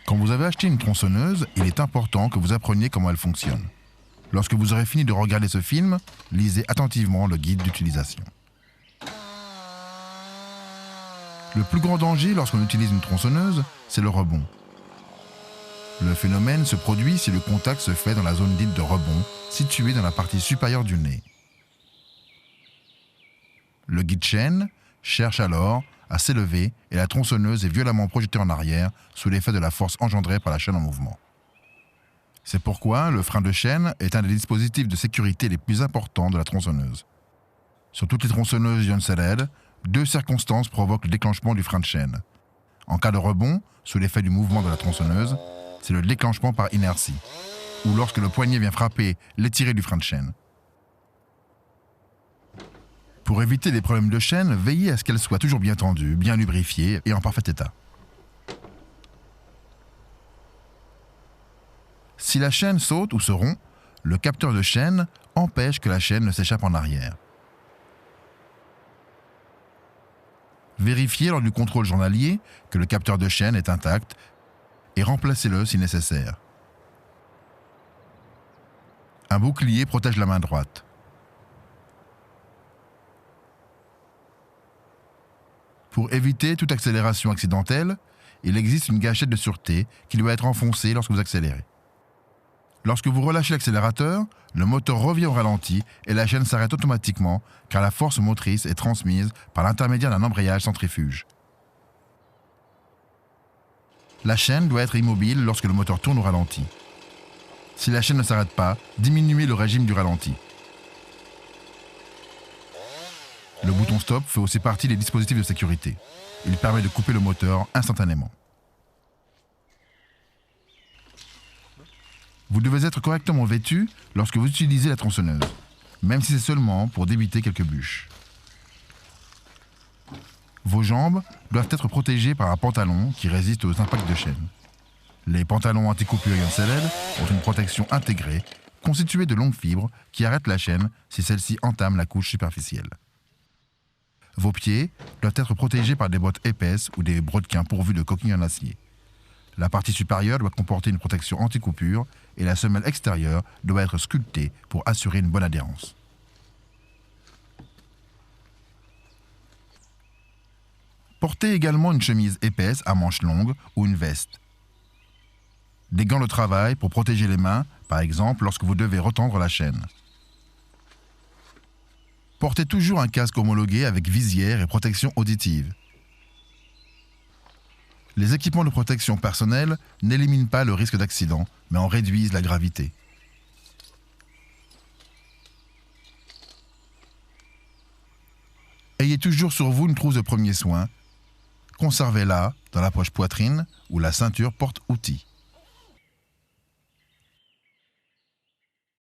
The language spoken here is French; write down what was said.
Quand vous avez acheté une tronçonneuse, il est important que vous appreniez comment elle fonctionne. Lorsque vous aurez fini de regarder ce film, lisez attentivement le guide d'utilisation. Le plus grand danger lorsqu'on utilise une tronçonneuse, c'est le rebond. Le phénomène se produit si le contact se fait dans la zone dite de rebond, située dans la partie supérieure du nez. Le guide chaîne cherche alors à s'élever et la tronçonneuse est violemment projetée en arrière sous l'effet de la force engendrée par la chaîne en mouvement. C'est pourquoi le frein de chaîne est un des dispositifs de sécurité les plus importants de la tronçonneuse. Sur toutes les tronçonneuses Jonsered, 2 circonstances provoquent le déclenchement du frein de chaîne. En cas de rebond, sous l'effet du mouvement de la tronçonneuse, c'est le déclenchement par inertie, ou lorsque le poignet vient frapper l'étiré du frein de chaîne. Pour éviter les problèmes de chaîne, veillez à ce qu'elle soit toujours bien tendue, bien lubrifiée et en parfait état. Si la chaîne saute ou se rompt, le capteur de chaîne empêche que la chaîne ne s'échappe en arrière. Vérifiez lors du contrôle journalier que le capteur de chaîne est intact et remplacez-le si nécessaire. Un bouclier protège la main droite. Pour éviter toute accélération accidentelle, il existe une gâchette de sûreté qui doit être enfoncée lorsque vous accélérez. Lorsque vous relâchez l'accélérateur, le moteur revient au ralenti et la chaîne s'arrête automatiquement car la force motrice est transmise par l'intermédiaire d'un embrayage centrifuge. La chaîne doit être immobile lorsque le moteur tourne au ralenti. Si la chaîne ne s'arrête pas, diminuez le régime du ralenti. Le bouton stop fait aussi partie des dispositifs de sécurité. Il permet de couper le moteur instantanément. Vous devez être correctement vêtu lorsque vous utilisez la tronçonneuse, même si c'est seulement pour débiter quelques bûches. Vos jambes doivent être protégées par un pantalon qui résiste aux impacts de chaîne. Les pantalons anti-coupure Jonsered ont une protection intégrée, constituée de longues fibres qui arrêtent la chaîne si celle-ci entame la couche superficielle. Vos pieds doivent être protégés par des bottes épaisses ou des brodequins pourvus de coquilles en acier. La partie supérieure doit comporter une protection anti-coupure et la semelle extérieure doit être sculptée pour assurer une bonne adhérence. Portez également une chemise épaisse à manches longues ou une veste. Des gants de travail pour protéger les mains, par exemple lorsque vous devez retendre la chaîne. Portez toujours un casque homologué avec visière et protection auditive. Les équipements de protection personnelle n'éliminent pas le risque d'accident, mais en réduisent la gravité. Ayez toujours sur vous une trousse de premiers soins. Conservez-la dans la poche poitrine ou la ceinture porte-outils.